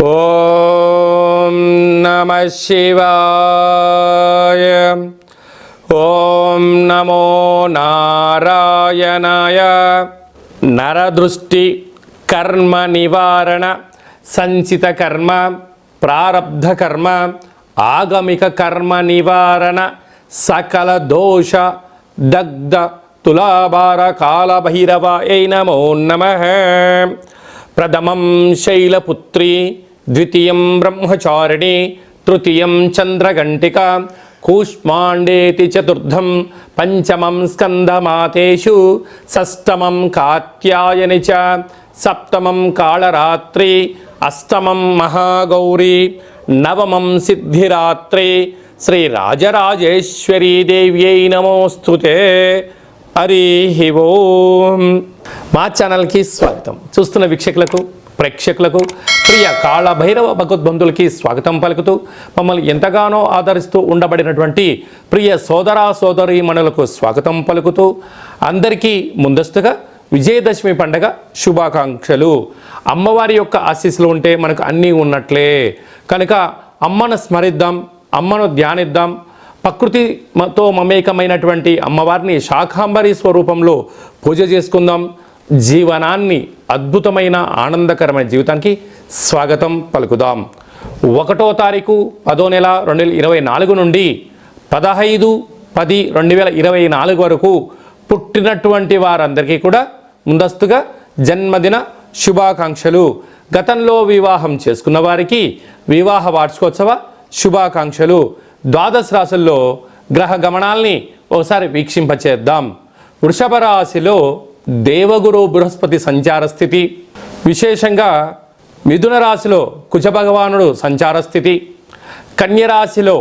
ఓం నమః శివాయ. ఓం నమో నారాయణాయ. నరదృష్టి కర్మ నివారణ, సంచిత కర్మ, ప్రారబ్ధ కర్మ, ఆగమిక కర్మ నివారణ, సకల దోష దగ్ధ తులాభార కాళభైరవాయ నమో నమః. ప్రథమం శైలపుత్రి, ద్వితీయం బ్రహ్మచారిణి, తృతీయం చంద్రఘంటిక, కూష్మాండేతి చతుర్థం, పంచమం స్కందమాతేషు, షష్టమం కాత్యాయని చ, సప్తమం కాళరాత్రి, అష్టమం మహాగౌరీ, నవమం సిద్ధిరాత్రి. శ్రీ రాజరాజేశ్వరీ దేవ్యై నమోస్తుతే. హరి ఓం. మా ఛానల్కి స్వాగతం. చూస్తున్న వీక్షకులకు, ప్రేక్షకులకు, ప్రియ కాళభైరవ భగవద్బంధులకి స్వాగతం పలుకుతూ, మమ్మల్ని ఎంతగానో ఆదరిస్తూ ఉండబడినటువంటి ప్రియ సోదరా సోదరీమణులకు స్వాగతం పలుకుతూ, అందరికీ ముందస్తుగా విజయదశమి పండగ శుభాకాంక్షలు. అమ్మవారి యొక్క ఆశీస్సులు ఉంటే మనకు అన్నీ ఉన్నట్లే. కనుక అమ్మను స్మరిద్దాం, అమ్మను ధ్యానిద్దాం. ప్రకృతితో మమేకమైనటువంటి అమ్మవారిని శాకాంబరి స్వరూపంలో పూజ చేసుకుందాం. జీవనాన్ని అద్భుతమైన ఆనందకరమైన జీవితానికి స్వాగతం పలుకుదాం. 1వ తారీఖు 10వ నెల 2024 నుండి 15/10/2024 వరకు పుట్టినటువంటి వారందరికీ కూడా ముందస్తుగా జన్మదిన శుభాకాంక్షలు. గతంలో వివాహం చేసుకున్న వారికి వివాహ వార్షికోత్సవ శుభాకాంక్షలు. ద్వాదశ రాశుల్లో గ్రహ గమనాల్ని ఒకసారి వీక్షింపచేద్దాం. వృషభ రాశిలో దేవగురు బృహస్పతి సంచార స్థితి, విశేషంగా మిథున రాశిలో కుజ భగవానుడు సంచార స్థితి, కన్యరాశిలో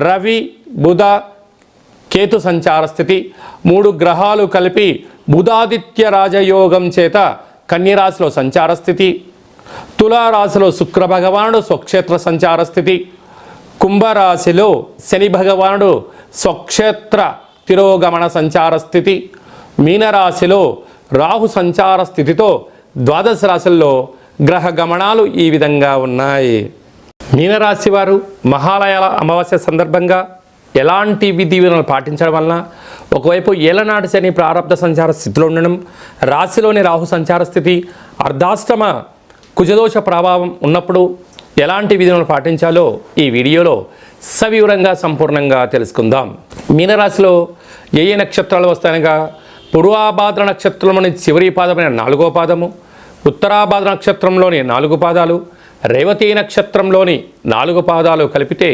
రవి బుధ కేతు సంచార స్థితి. 3 గ్రహాలు కలిపి బుధాదిత్య రాజయోగం చేత కన్యరాశిలో సంచార స్థితి. తులారాశిలో శుక్ర భగవానుడు స్వక్షేత్ర సంచార స్థితి. కుంభరాశిలో శని భగవానుడు స్వక్షేత్ర తిరోగమన సంచార స్థితి. మీనరాశిలో రాహు సంచార స్థితితో ద్వాదశ రాశుల్లో గ్రహ గమనాలు ఈ విధంగా ఉన్నాయి. మీనరాశి వారు మహాలయాల అమావాస్య సందర్భంగా ఎలాంటి విధి విధానాలు పాటించడం వలన, ఒకవైపు ఏలనాటి శని ప్రారబ్ధ సంచార స్థితిలో ఉండడం, రాశిలోని రాహు సంచార స్థితి, అర్ధాష్టమ కుజదోష ప్రభావం ఉన్నప్పుడు ఎలాంటి విధులను పాటించాలో ఈ వీడియోలో సవివరంగా సంపూర్ణంగా తెలుసుకుందాం. మీనరాశిలో ఏ నక్షత్రాలు వస్తాయనగా, పూర్వాభాద్ర నక్షత్రంలోని చివరి పాదమైన 4వ పాదము, ఉత్తరాభాద్ర నక్షత్రంలోని 4 పాదాలు, రేవతి నక్షత్రంలోని 4 పాదాలు కలిపితే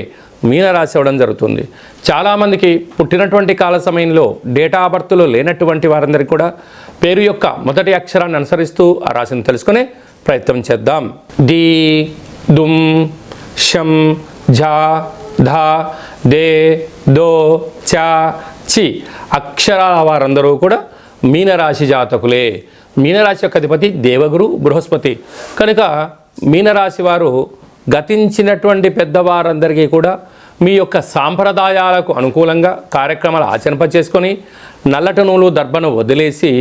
మీనరాశి అవ్వడం జరుగుతుంది. చాలామందికి పుట్టినటువంటి కాల సమయంలో డేటా ఆఫ్ బర్త్లో లేనటువంటి వారందరికీ కూడా పేరు యొక్క మొదటి అక్షరాన్ని అనుసరిస్తూ ఆ రాశిని తెలుసుకునే ప్రయత్నం చేద్దాం. డి, దుమ్, షం, ఝా, ధా, దే, దో, చా, చి అక్షరాల వారందరూ కూడా మీనరాశి జాతకులే. మీనరాశి యొక్క అధిపతి దేవగురు బృహస్పతి. కనుక మీనరాశి వారు గతించినటువంటి పెద్దవారందరికీ కూడా మీ యొక్క సాంప్రదాయాలకు అనుకూలంగా కార్యక్రమాలు ఆచరింపచేసుకొని నల్లటి నూలు దర్భను వదిలేసి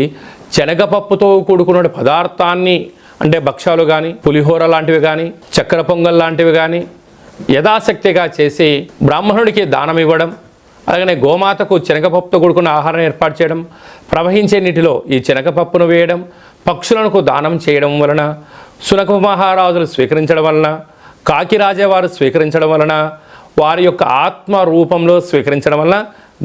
శనగపప్పుతో కూడుకున్న పదార్థాన్ని, అంటే భక్ష్యాలు కానీ, పులిహోర లాంటివి కానీ, చక్కెర పొంగల్ లాంటివి కానీ యథాశక్తిగా చేసి బ్రాహ్మణుడికి దానం ఇవ్వడం, అలాగనే గోమాతకు శనగపప్పుతో కూడుకున్న ఆహారం ఏర్పాటు చేయడం, ప్రవహించే నీటిలో ఈ శనగపప్పును వేయడం, పక్షులకు దానం చేయడం వలన, శునక మహారాజులు స్వీకరించడం వలన, కాకిరాజవారు స్వీకరించడం వలన, వారి యొక్క ఆత్మ రూపంలో స్వీకరించడం వలన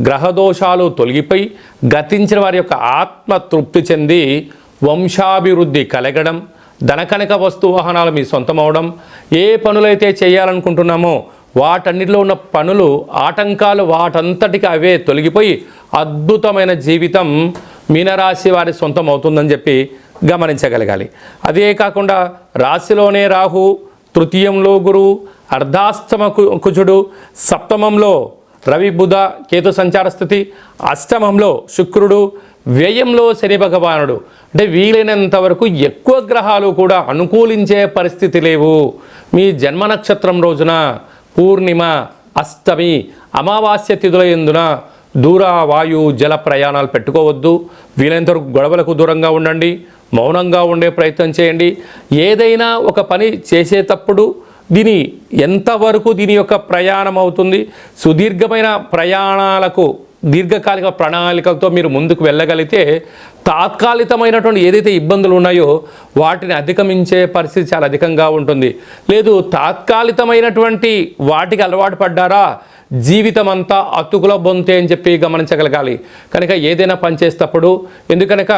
గ్రహదోషాలు తొలగిపోయి గతించిన వారి యొక్క ఆత్మ తృప్తి చెంది వంశాభివృద్ధి కలగడం, ధనకనక వస్తు వాహనాలు మీ సొంతమవడం, ఏ పనులైతే చేయాలనుకుంటున్నామో వాటన్నిటిలో ఉన్న పనులు ఆటంకాలు వాటంతటికి అవే తొలగిపోయి అద్భుతమైన జీవితం మీనరాశి వారి సొంతం అవుతుందని చెప్పి గమనించగలగాలి. అదే కాకుండా రాశిలోనే రాహు, తృతీయంలో గురువు, అర్ధాష్టమ కుజుడు, సప్తమంలో రవి బుధ కేతు సంచార స్థితి, అష్టమంలో శుక్రుడు, వ్యయంలో శని భగవానుడు. అంటే వీలైనంత వరకు ఎక్కువ గ్రహాలు కూడా అనుకూలించే పరిస్థితి లేవు. మీ జన్మ నక్షత్రం రోజున పూర్ణిమ, అష్టమి, అమావాస్య తిథుల యందున దూర వాయు జల ప్రయాణాలు పెట్టుకోవద్దు. వీలైనంత వరకు గొడవలకు దూరంగా ఉండండి. మౌనంగా ఉండే ప్రయత్నం చేయండి. ఏదైనా ఒక పని చేసేటప్పుడు దీని ఎంతవరకు దీని యొక్క ప్రయాణం అవుతుంది, సుదీర్ఘమైన ప్రయాణాలకు దీర్ఘకాలిక ప్రణాళికలతో మీరు ముందుకు వెళ్ళగలిగితే తాత్కాలికమైనటువంటి ఏదైతే ఇబ్బందులు ఉన్నాయో వాటిని అధిగమించే పరిస్థితి చాలా అధికంగా ఉంటుంది. లేదు తాత్కాలికమైనటువంటి వాటికి అలవాటు పడ్డారా, జీవితం అంతా అతుకుల బొంతే అని చెప్పి గమనించగలగాలి. కనుక ఏదైనా పని చేసేటప్పుడు ఎందుకనక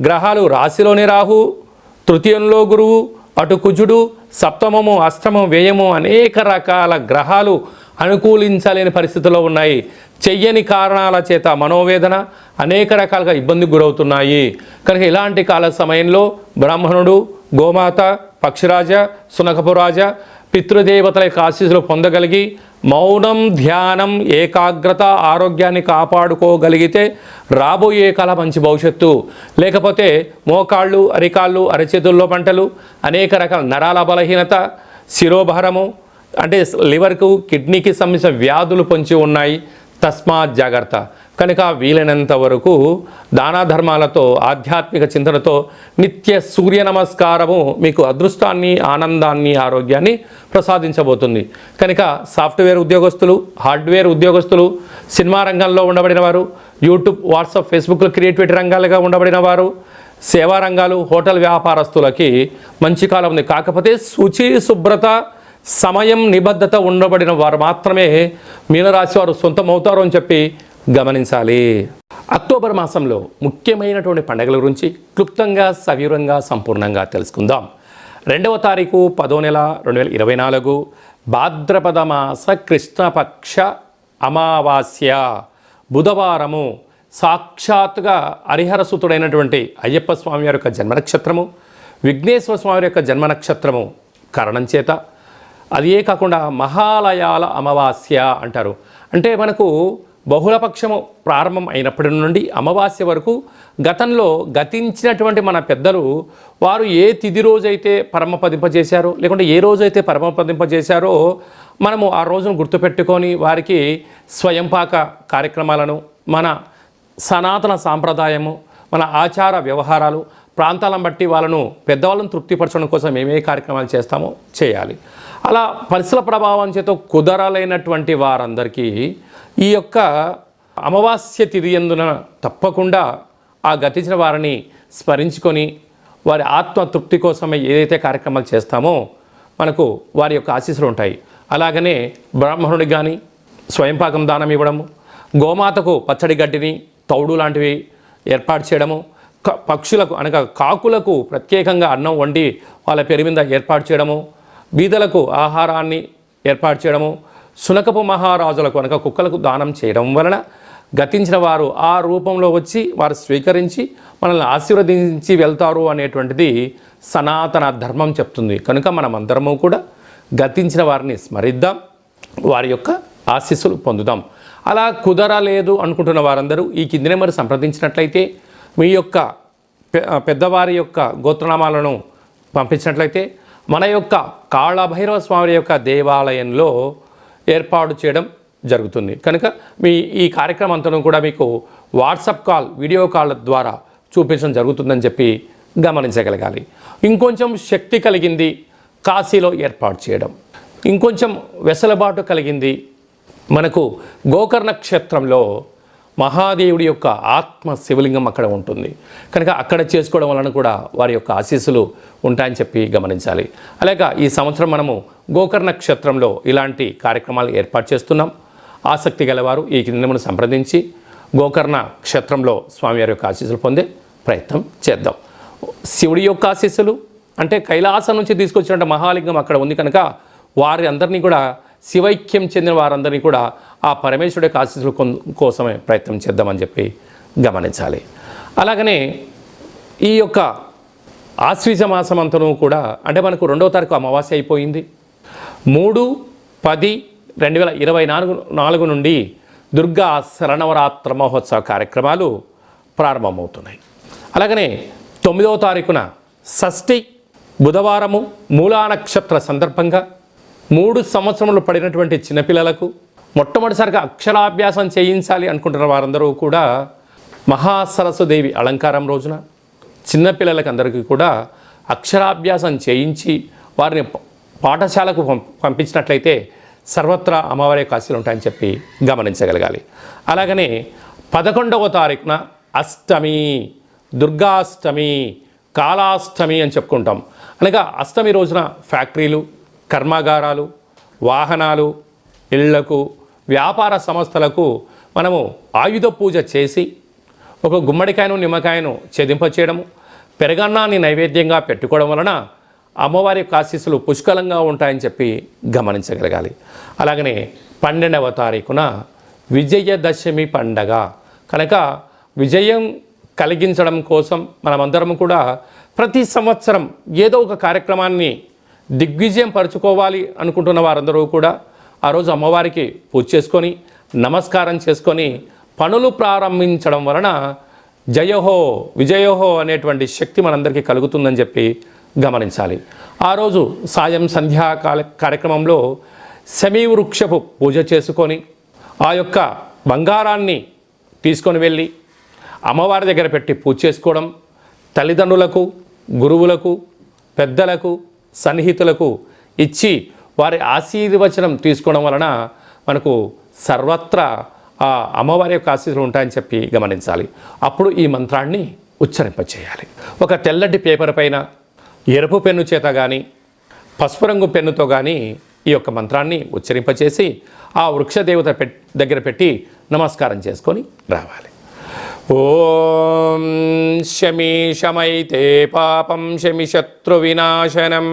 గ్రహాలు రాశిలోనే రాహు, తృతీయంలో గురువు, అటు కుజుడు, సప్తమము, అష్టమం, వ్యయము అనేక రకాల గ్రహాలు అనుకూలించలేని పరిస్థితుల్లో ఉన్నాయి. చెయ్యని కారణాల చేత మనోవేదన అనేక రకాలుగా ఇబ్బందికి గురవుతున్నాయి. కనుక ఇలాంటి కాల సమయంలో బ్రాహ్మణుడు, గోమాత, పక్షిరాజ, సునకపురాజ, పితృదేవతల యొక్క ఆశీస్సులు పొందగలిగి మౌనం, ధ్యానం, ఏకాగ్రత, ఆరోగ్యాన్ని కాపాడుకోగలిగితే రాబోయే కాల మంచి భవిష్యత్తు. లేకపోతే మోకాళ్ళు, అరికాళ్ళు, అరచేతుల్లో పంటలు, అనేక రకాల నరాల బలహీనత, శిరోభారము అంటే లివర్కు, కిడ్నీకి సంబంధించిన వ్యాధులు పొంచి ఉన్నాయి. తస్మాత్ జాగ్రత్త. కనుక వీలైనంత వరకు దాన ధర్మాలతో, ఆధ్యాత్మిక చింతనతో నిత్య సూర్య నమస్కారము మీకు అదృష్టాన్ని, ఆనందాన్ని, ఆరోగ్యాన్ని ప్రసాదించబోతుంది. కనుక సాఫ్ట్వేర్ ఉద్యోగస్తులు, హార్డ్వేర్ ఉద్యోగస్తులు, సినిమా రంగంలో ఉండబడిన వారు, యూట్యూబ్, వాట్సాప్, ఫేస్బుక్లో క్రియేటివిటీ రంగాలుగా ఉండబడిన వారు, సేవా రంగాలు, హోటల్ వ్యాపారస్తులకి మంచి కాలం ఉంది. కాకపోతే శుచి, శుభ్రత, సమయం, నిబద్ధత ఉండబడిన వారు మాత్రమే మీనరాశి వారు సొంతమవుతారు అని చెప్పి గమనించాలి. అక్టోబర్ మాసంలో ముఖ్యమైనటువంటి పండుగల గురించి క్లుప్తంగా, సవివరంగా, సంపూర్ణంగా తెలుసుకుందాం. 2వ తారీఖు 10వ నెల 2024 భాద్రపద మాస కృష్ణపక్ష అమావాస్య బుధవారము. సాక్షాత్తుగా హరిహరసుతుడైనటువంటి అయ్యప్ప స్వామి వారి యొక్క జన్మ నక్షత్రము, విఘ్నేశ్వర స్వామి యొక్క జన్మ నక్షత్రము కారణం చేత అదే కాకుండా మహాలయాల అమావాస్య అంటారు. అంటే మనకు బహుళపక్షము ప్రారంభం అయినప్పటి నుండి అమావాస్య వరకు గతంలో గతించినటువంటి మన పెద్దలు వారు ఏ తిథి రోజైతే పరమపదింపజేశారో, లేకుంటే ఏ రోజైతే పరమపదింపజేశారో మనము ఆ రోజును గుర్తుపెట్టుకొని వారికి స్వయంపాక కార్యక్రమాలను, మన సనాతన సాంప్రదాయము, మన ఆచార వ్యవహారాలు, ప్రాంతాలను బట్టి వాళ్ళను పెద్దవాళ్ళను తృప్తిపరచడం కోసం ఏమే కార్యక్రమాలు చేస్తామో చేయాలి. అలా పరిసర ప్రభావం చేత కుదరలేనటువంటి వారందరికీ ఈ యొక్క అమావాస్య తిథి యందున తప్పకుండా ఆ గతించిన వారిని స్మరించుకొని వారి ఆత్మ తృప్తి కోసమే ఏదైతే కార్యక్రమాలు చేస్తామో మనకు వారి యొక్క ఆశీస్సులు ఉంటాయి. అలాగనే బ్రాహ్మణుడికి కానీ స్వయంపాకం దానం ఇవ్వడము, గోమాతకు పచ్చడి గడ్డిని, తౌడు లాంటివి ఏర్పాటు చేయడము, పక్షులకు అనగా కాకులకు ప్రత్యేకంగా అన్నం వండి వాళ్ళ పేరు మీద ఏర్పాటు చేయడము, బీదలకు ఆహారాన్ని ఏర్పాటు చేయడము, శునకపు మహారాజులకు అనగా కుక్కలకు దానం చేయడం వలన గతించిన వారు ఆ రూపంలో వచ్చి వారు స్వీకరించి మనల్ని ఆశీర్వదించి వెళ్తారు అనేటువంటిది సనాతన ధర్మం చెప్తుంది. కనుక మనం అందరము కూడా గతించిన వారిని స్మరిద్దాం, వారి యొక్క ఆశీస్సులు పొందుదాం. అలా కుదరలేదు అనుకుంటున్న వారందరూ ఈ కింది నెంబర్ సంప్రదించినట్లయితే మీ యొక్క పెద్దవారి యొక్క గోత్రనామాలను పంపించినట్లయితే మన యొక్క కాళభైరవ స్వామి యొక్క దేవాలయంలో ఏర్పాటు చేయడం జరుగుతుంది. కనుక మీ ఈ కార్యక్రమం అంతా కూడా మీకు వాట్సాప్ కాల్, వీడియో కాల్ ద్వారా చూపించడం జరుగుతుందని చెప్పి గమనించగలగాలి. ఇంకొంచెం శక్తి కలిగింది కాశీలో ఏర్పాటు చేయడం, ఇంకొంచెం వెసులుబాటు కలిగింది మనకు గోకర్ణ క్షేత్రంలో మహాదేవుడి యొక్క ఆత్మ శివలింగం అక్కడ ఉంటుంది. కనుక అక్కడ చేసుకోవడం వలన కూడా వారి యొక్క ఆశీస్సులు ఉంటాయని చెప్పి గమనించాలి. అలాగే ఈ సంవత్సరం మనము గోకర్ణ క్షేత్రంలో ఇలాంటి కార్యక్రమాలు ఏర్పాటు చేస్తున్నాం. ఆసక్తి గలవారు ఈ కిందను సంప్రదించి గోకర్ణ క్షేత్రంలో స్వామివారి యొక్క ఆశీస్సులు పొందే ప్రయత్నం చేద్దాం. శివుడి యొక్క ఆశీస్సులు అంటే కైలాసం నుంచి తీసుకొచ్చినట్టు మహాలింగం అక్కడ ఉంది కనుక వారి అందరినీ కూడా శివైక్యం చెందిన వారందరినీ కూడా ఆ పరమేశ్వరుడి యొక్క ఆశీస్సుల కోసమే ప్రయత్నం చేద్దామని చెప్పి గమనించాలి. అలాగనే ఈ యొక్క ఆశ్వీజ మాసం అంతను కూడా అంటే మనకు 2వ తారీఖు అమావాస్య అయిపోయింది. 3/10/2024 నుండి దుర్గా శరణవరాత్ర మహోత్సవ కార్యక్రమాలు ప్రారంభమవుతున్నాయి. అలాగనే 9వ తారీఖున షష్ఠి బుధవారము మూలా నక్షత్ర సందర్భంగా 3 సంవత్సరములు పడినటువంటి చిన్నపిల్లలకు మొట్టమొదటిసారిగా అక్షరాభ్యాసం చేయించాలి అనుకుంటున్న వారందరూ కూడా మహాసరస్వదేవి అలంకారం రోజున చిన్నపిల్లలకి అందరికీ కూడా అక్షరాభ్యాసం చేయించి వారిని పాఠశాలకు పంపించినట్లయితే సర్వత్రా అమ్మవారి యొక్క ఆశీస్సులు ఉంటాయని చెప్పి గమనించగలగాలి. అలాగనే 11వ తారీఖున అష్టమి, దుర్గాష్టమి, కాళాష్టమి అని చెప్పుకుంటాం. అనగా అష్టమి రోజున ఫ్యాక్టరీలు, కర్మాగారాలు, వాహనాలు, ఇళ్లకు, వ్యాపార సంస్థలకు మనము ఆయుధ పూజ చేసి ఒక గుమ్మడికాయను నిమ్మకాయను ఛేదింపచేయడము, పెరగన్నాన్ని నైవేద్యంగా పెట్టుకోవడం వలన అమ్మవారి యొక్క ఆశీస్సులు పుష్కలంగా ఉంటాయని చెప్పి గమనించగలగాలి. అలాగనే 12వ తారీఖున విజయదశమి పండగ కనుక విజయం కలిగించడం కోసం మనమందరం కూడా ప్రతి సంవత్సరం ఏదో ఒక కార్యక్రమాన్ని దిగ్విజయం పరుచుకోవాలి అనుకుంటున్న వారందరూ కూడా ఆ రోజు అమ్మవారికి పూజ చేసుకొని నమస్కారం చేసుకొని పనులు ప్రారంభించడం వలన జయహో విజయోహో అనేటువంటి శక్తి మనందరికీ కలుగుతుందని చెప్పి గమనించాలి. ఆ రోజు సాయం సంధ్యా కార్యక్రమంలో శమీవృక్షపు పూజ చేసుకొని ఆ యొక్క బంగారాన్ని తీసుకొని వెళ్ళి అమ్మవారి దగ్గర పెట్టి పూజ చేసుకోవడం, తల్లిదండ్రులకు, గురువులకు, పెద్దలకు, సన్నిహితులకు ఇచ్చి వారి ఆశీర్వచనం తీసుకోవడం వలన మనకు సర్వత్రా ఆ అమ్మవారి యొక్క ఆశీస్సులు ఉంటాయని చెప్పి గమనించాలి. అప్పుడు ఈ మంత్రాన్ని ఉచ్చరింపచేయాలి. ఒక తెల్లటి పేపర్ పైన ఎరుపు పెన్ను చేత కానీ పసుపు రంగు పెన్నుతో కానీ ఈ యొక్క మంత్రాన్ని ఉచ్చరింపచేసి ఆ వృక్షదేవత దగ్గర పెట్టి నమస్కారం చేసుకొని రావాలి. ఓం శమి శమైతే పాపం శమి శత్రు వినాశనం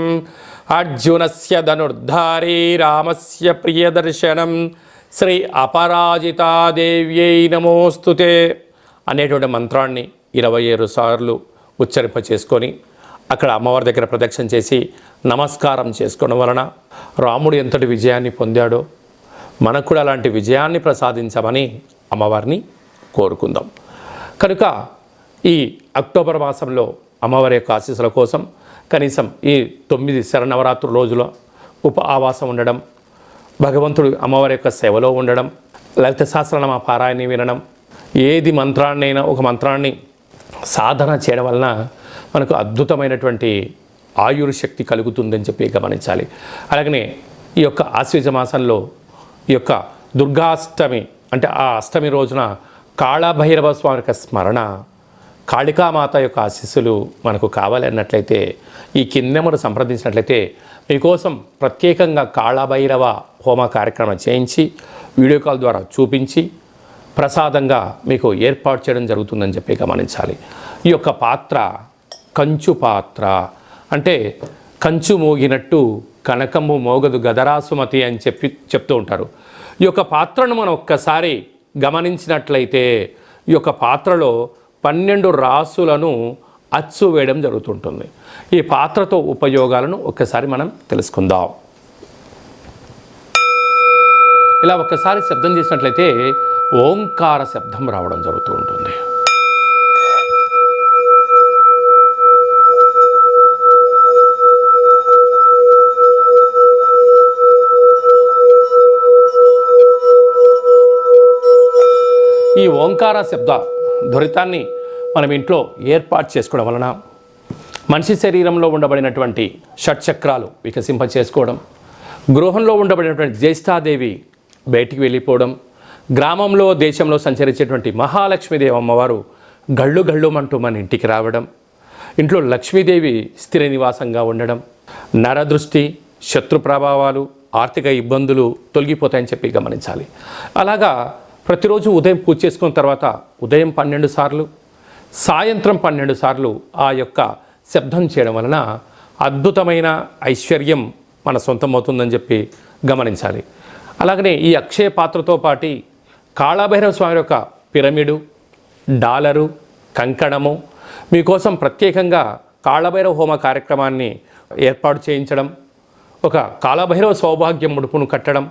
అర్జునస్య ధనుర్ధారీ రామస్య ప్రియదర్శనం శ్రీ అపరాజితాదేవ్యై నమోస్తుతే అనేటువంటి మంత్రాన్ని 27 సార్లు ఉచ్చరింప చేసుకొని అక్కడ అమ్మవారి దగ్గర ప్రదక్షిణ చేసి నమస్కారం చేసుకోవడం వలన రాముడు ఎంతటి విజయాన్ని పొందాడో మనకు కూడా అలాంటి విజయాన్ని ప్రసాదించమని అమ్మవారిని కోరుకుందాం. కనుక ఈ అక్టోబర్ మాసంలో అమ్మవారి యొక్క ఆశీస్సుల కోసం కనీసం ఈ 9 శరన్నవరాత్రి రోజుల ఆవాసం ఉండడం, భగవంతుడు అమ్మవారి యొక్క సేవలో ఉండడం, లలిత సహస్రనామ పారాయణ వినడం, ఏది మంత్రాన్నైనా ఒక మంత్రాన్ని సాధన చేయడం వలన మనకు అద్భుతమైనటువంటి ఆయుర్శక్తి కలుగుతుందని చెప్పి గమనించాలి. అలాగనే ఈ యొక్క ఆశ్వీజ మాసంలో ఈ యొక్క దుర్గాష్టమి అంటే ఆ అష్టమి రోజున కాళభైరవ స్వామి యొక్క స్మరణ, కాళికామాత యొక్క ఆశీస్సులు మనకు కావాలి అన్నట్లయితే ఈ కిందెమరు సంప్రదించినట్లయితే మీకోసం ప్రత్యేకంగా కాళభైరవ హోమ కార్యక్రమం చేయించి వీడియో కాల్ ద్వారా చూపించి ప్రసాదంగా మీకు ఏర్పాటు చేయడం జరుగుతుందని చెప్పి గమనించాలి. ఈ యొక్క పాత్ర కంచు పాత్ర అంటే కంచు మోగినట్టు కనకము మోగదు గదరాసుమతి అని చెప్తూ ఉంటారు. ఈ యొక్క పాత్రను మనం ఒక్కసారి గమనించినట్లయితే ఈ యొక్క పాత్రలో 12 రాసులను అచ్చు వేయడం జరుగుతుంటుంది. ఈ పాత్రతో ఉపయోగాలను ఒక్కసారి మనం తెలుసుకుందాం. ఇలా ఒక్కసారి శబ్దం చేసినట్లయితే ఓంకార శబ్దం రావడం జరుగుతూ ఉంటుంది. ఈ ఓంకార శబ్ద ధ్వరితాన్ని మనం ఇంట్లో ఏర్పాటు చేసుకోవడం వలన మనిషి శరీరంలో ఉండబడినటువంటి షట్చక్రాలు వికసింప చేసుకోవడం, గృహంలో ఉండబడినటువంటి జ్యేష్ఠాదేవి బయటికి వెళ్ళిపోవడం, గ్రామంలో దేశంలో సంచరించేటువంటి మహాలక్ష్మీదేవి అమ్మవారు గళ్ళు గళ్ళుమంటూ మన ఇంటికి రావడం, ఇంట్లో లక్ష్మీదేవి స్థిర నివాసంగా ఉండడం, నరదృష్టి, శత్రు ప్రభావాలు, ఆర్థిక ఇబ్బందులు తొలగిపోతాయని చెప్పి గమనించాలి. అలాగా ప్రతిరోజు ఉదయం పూజ చేసుకున్న తర్వాత ఉదయం 12 సార్లు, సాయంత్రం 12 సార్లు ఆ యొక్క శబ్దం చేయడం వలన అద్భుతమైన ఐశ్వర్యం మన సొంతమవుతుందని చెప్పి గమనించాలి. అలాగనే ఈ అక్షయ పాత్రతో పాటు కాళభైరవ స్వామి యొక్క పిరమిడు, డాలరు, కంకణము మీకోసం ప్రత్యేకంగా కాళభైరవ హోమ కార్యక్రమాన్ని ఏర్పాటు చేయించడం, ఒక కాళభైరవ సౌభాగ్యం ముడుపును కట్టడం,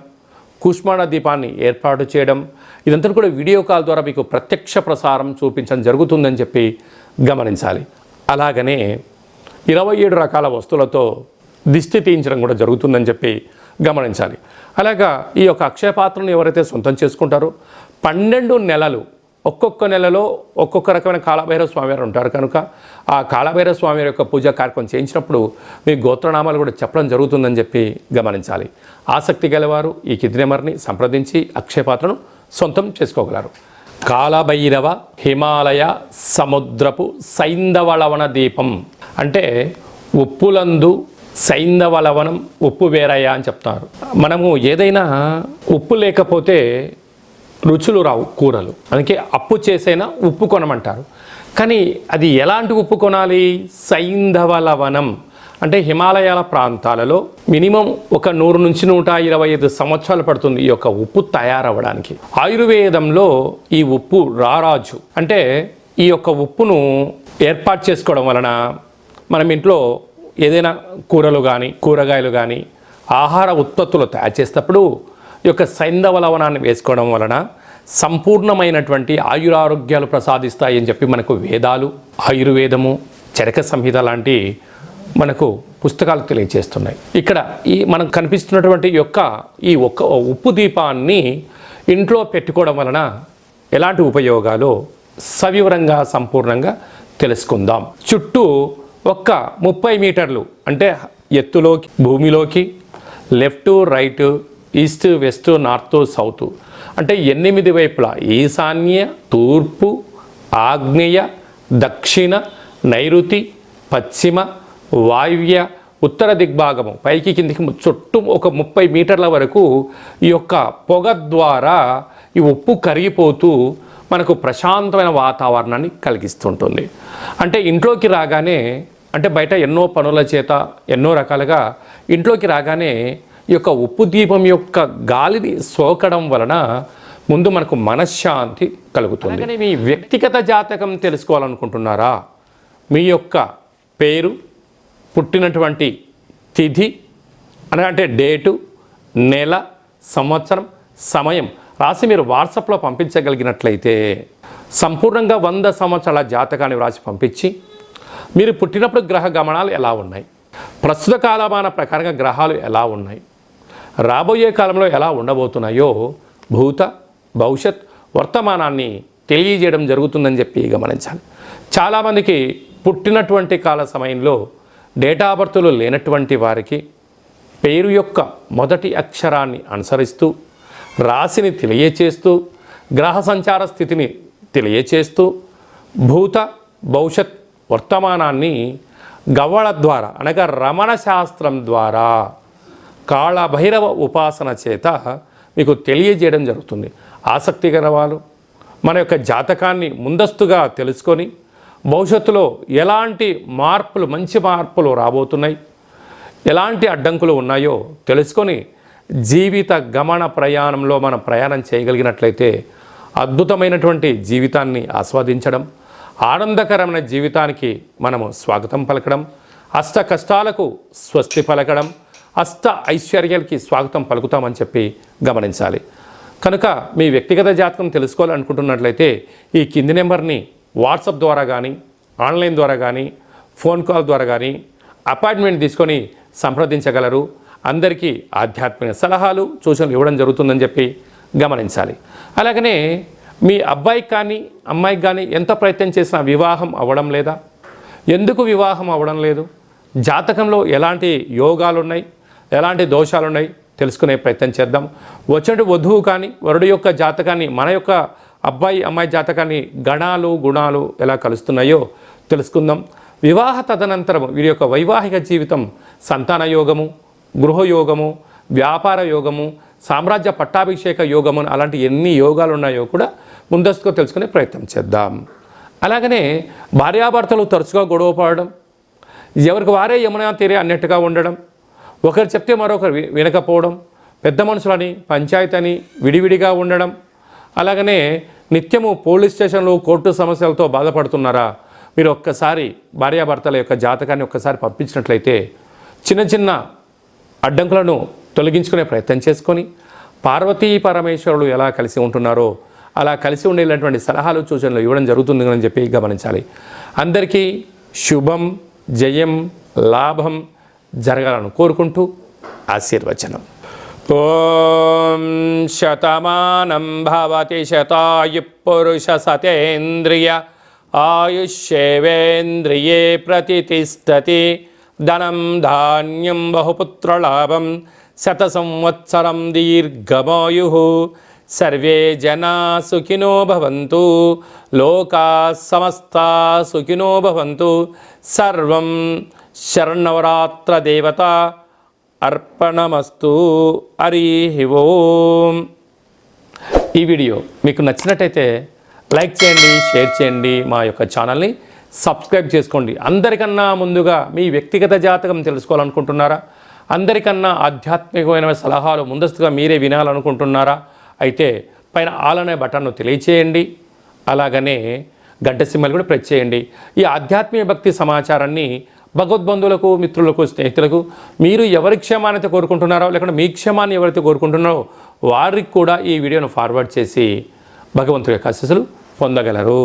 కూష్మాండ దీపాన్ని ఏర్పాటు చేయడం, ఇదంతా కూడా వీడియో కాల్ ద్వారా మీకు ప్రత్యక్ష ప్రసారం చూపించడం జరుగుతుందని చెప్పి గమనించాలి. అలాగనే 27 రకాల వస్తువులతో దిష్టి తీయించడం కూడా జరుగుతుందని చెప్పి గమనించాలి. అలాగా ఈ యొక్క అక్షయ పాత్రను ఎవరైతే సొంతం చేసుకుంటారో 12 నెలలు ఒక్కొక్క నెలలో ఒక్కొక్క రకమైన కాళభైరవ స్వామివారు ఉంటారు కనుక ఆ కాళభైరవ స్వామివారి యొక్క పూజా కార్యక్రమం చేయించినప్పుడు మీ గోత్రనామాలు కూడా చెప్పడం జరుగుతుందని చెప్పి గమనించాలి. ఆసక్తి గలవారు ఈ కింది నెంబర్ని సంప్రదించి అక్షయపాత్రను సొంతం చేసుకోగలరు. కాళభైరవ హిమాలయ సముద్రపు సైంధవలవన దీపం అంటే ఉప్పులందు సైంధవలవనం ఉప్పు వేరయ్య అని చెప్తారు. మనము ఏదైనా ఉప్పు లేకపోతే రుచులు రావు కూరలు, అందుకే అప్పు చేసైనా ఉప్పు కొనమంటారు. కానీ అది ఎలాంటి ఉప్పు కొనాలి? సైంధవలవనం అంటే హిమాలయాల ప్రాంతాలలో మినిమం ఒక 100 నుంచి 125 సంవత్సరాలు పడుతుంది ఈ యొక్క ఉప్పు తయారవ్వడానికి. ఆయుర్వేదంలో ఈ ఉప్పు రారాజు అంటే ఈ యొక్క ఉప్పును ఏర్పాటు చేసుకోవడం వలన మనం ఇంట్లో ఏదైనా కూరలు కానీ కూరగాయలు కానీ ఆహార ఉత్పత్తులు తయారు చేసేటప్పుడు ఈ యొక్క సైంధవలవనాన్ని వేసుకోవడం వలన సంపూర్ణమైనటువంటి ఆయురారోగ్యాలు ప్రసాదిస్తాయి అని చెప్పి మనకు వేదాలు, ఆయుర్వేదము, చరక సంహిత లాంటి మనకు పుస్తకాలు తెలియజేస్తున్నాయి. ఇక్కడ ఈ మనకు కనిపిస్తున్నటువంటి ఈ ఒక్క ఉప్పు దీపాన్ని ఇంట్లో పెట్టుకోవడం వలన ఎలాంటి ఉపయోగాలు సవివరంగా సంపూర్ణంగా తెలుసుకుందాం. చుట్టూ 30 మీటర్లు అంటే ఎత్తులోకి భూమిలోకి left right east west north south అంటే 8 వైపులా ఈశాన్య, తూర్పు, ఆగ్నేయ, దక్షిణ, నైరుతి, పశ్చిమ, వాయువ్య, ఉత్తర దిగ్భాగము పైకి కిందికి చుట్టూ 30 మీటర్ల వరకు ఈ యొక్క పొగ ద్వారా ఈ ఉప్పు కరిగిపోతూ మనకు ప్రశాంతమైన వాతావరణాన్ని కలిగిస్తుంటుంది. అంటే ఇంట్లోకి రాగానే అంటే బయట ఎన్నో పనుల చేత ఎన్నో రకాలుగా ఇంట్లోకి రాగానే ఈ యొక్క ఉప్పు దీపం యొక్క గాలిని సోకడం వలన ముందు మనకు మనశ్శాంతి కలుగుతుంది. కానీ మీ వ్యక్తిగత జాతకం తెలుసుకోవాలనుకుంటున్నారా? మీ యొక్క పేరు, పుట్టినటువంటి తిథి అంటే డేటు, నెల, సంవత్సరం, సమయం రాసి మీరు వాట్సాప్లో పంపించగలిగినట్లయితే సంపూర్ణంగా 100 సంవత్సరాల జాతకాన్ని వ్రాసి పంపించి మీరు పుట్టినప్పుడు గ్రహ గమనాలు ఎలా ఉన్నాయి, ప్రస్తుత కాలమాన ప్రకారంగా గ్రహాలు ఎలా ఉన్నాయి, రాబోయే కాలంలో ఎలా ఉండబోతున్నాయో భూత భవిష్యత్ వర్తమానాన్ని తెలియజేయడం జరుగుతుందని చెప్పి గమనించాలి. చాలామందికి పుట్టినటువంటి కాల సమయంలో డేటా బర్త్లు లేనటువంటి వారికి పేరు యొక్క మొదటి అక్షరాన్ని అనుసరిస్తూ రాశిని తెలియచేస్తూ గ్రహ సంచార స్థితిని తెలియచేస్తూ భూత భవిష్యత్ వర్తమానాన్ని గవ్వళ ద్వారా అనగా రమణ శాస్త్రం ద్వారా కాళభైరవ ఉపాసన చేత మీకు తెలియజేయడం జరుగుతుంది. ఆసక్తి గల వాళ్ళు మన యొక్క జాతకాన్ని ముందస్తుగా తెలుసుకొని భవిష్యత్తులో ఎలాంటి మార్పులు మంచి మార్పులు రాబోతున్నాయి, ఎలాంటి అడ్డంకులు ఉన్నాయో తెలుసుకొని జీవిత గమన ప్రయాణంలో మనం ప్రయాణం చేయగలిగినట్లయితే అద్భుతమైనటువంటి జీవితాన్ని ఆస్వాదించడం, ఆనందకరమైన జీవితానికి మనము స్వాగతం పలకడం, అష్ట కష్టాలకు స్వస్తి పలకడం, అష్ట ఐశ్వర్యాలకి స్వాగతం పలుకుతామని చెప్పి గమనించాలి. కనుక మీ వ్యక్తిగత జాతకం తెలుసుకోవాలనుకుంటున్నట్లయితే ఈ కింది నెంబర్ని వాట్సాప్ ద్వారా కానీ ఆన్లైన్ ద్వారా కానీ ఫోన్ కాల్ ద్వారా కానీ అపాయింట్మెంట్ తీసుకొని సంప్రదించగలరు. అందరికీ ఆధ్యాత్మిక సలహాలు సూచనలు ఇవ్వడం జరుగుతుందని చెప్పి గమనించాలి. అలాగనే మీ అబ్బాయికి కానీ అమ్మాయికి కానీ ఎంత ప్రయత్నం చేసినా వివాహం అవ్వడం లేదా? ఎందుకు వివాహం అవ్వడం లేదు? జాతకంలో ఎలాంటి యోగాలు ఉన్నాయి, ఎలాంటి దోషాలు ఉన్నాయి తెలుసుకునే ప్రయత్నం చేద్దాం. వచ్చినట్టు వధువు కానీ వరుడు యొక్క జాతకాన్ని మన యొక్క అబ్బాయి అమ్మాయి జాతకాన్ని గణాలు గుణాలు ఎలా కలుస్తున్నాయో తెలుసుకుందాం. వివాహ తదనంతరం వీరి యొక్క వైవాహిక జీవితం సంతాన యోగము, గృహయోగము, వ్యాపార యోగము, సామ్రాజ్య పట్టాభిషేక యోగము అలాంటి ఎన్ని యోగాలు ఉన్నాయో కూడా ముందస్తుగా తెలుసుకునే ప్రయత్నం చేద్దాం. అలాగనే భార్యాభర్తలు తరచుగా గొడవ పడడం, ఎవరికి వారే యమునా తీరే అన్నట్టుగా ఉండడం, ఒకరు చెప్తే మరొకరు వినకపోవడం, పెద్ద మనుషులని పంచాయతీ అని విడివిడిగా ఉండడం, అలాగనే నిత్యము పోలీస్ స్టేషన్లు కోర్టు సమస్యలతో బాధపడుతున్నారా? మీరు ఒక్కసారి భార్యాభర్తల యొక్క జాతకాన్ని ఒక్కసారి పంపించినట్లయితే చిన్న చిన్న అడ్డంకులను తొలగించుకునే ప్రయత్నం చేసుకొని పార్వతీ పరమేశ్వరులు ఎలా కలిసి ఉంటున్నారో అలా కలిసి ఉండేటువంటి సలహాలు సూచనలు ఇవ్వడం జరుగుతుందని చెప్పి గమనించాలి. అందరికీ శుభం, జయం, లాభం జరగాలని కోరుకుంటూ ఆశీర్వచనం. ఓం శతమానం భవతి శతాయు పురుష సతేంద్రియ ఆయుష్యేవేంద్రియే ప్రతిష్టతి ధనం ధాన్యం బహుపుత్రలాభం శత సంవత్సరం దీర్ఘమాయు సర్వే జనా సుఖినో భవంతు లోకా సమస్తా సుఖినో భవంతు సర్వం శరణవరాత్ర దేవత అర్పణమస్తు. హరి ఓం. ఈ వీడియో మీకు నచ్చినట్టయితే లైక్ చేయండి, షేర్ చేయండి, మా యొక్క ఛానల్ని సబ్స్క్రైబ్ చేసుకోండి. అందరికన్నా ముందుగా మీ వ్యక్తిగత జాతకం తెలుసుకోవాలనుకుంటున్నారా? అందరికన్నా ఆధ్యాత్మికమైన సలహాలు ముందస్తుగా మీరే వినాలనుకుంటున్నారా? అయితే పైన ఆల్ అనే బటన్ను తెలియచేయండి. అలాగనే గంట సింబల్ కూడా ప్రెస్ చేయండి. ఈ ఆధ్యాత్మిక భక్తి సమాచారాన్ని భగవద్బంధువులకు, మిత్రులకు, స్నేహితులకు మీరు ఎవరి క్షేమాన్ని కోరుకుంటున్నారో, లేకుంటే మీ క్షేమాన్ని ఎవరైతే కోరుకుంటున్నారో వారికి కూడా ఈ వీడియోను ఫార్వర్డ్ చేసి భగవంతుడి యొక్క ఆశీస్సులు పొందగలరు.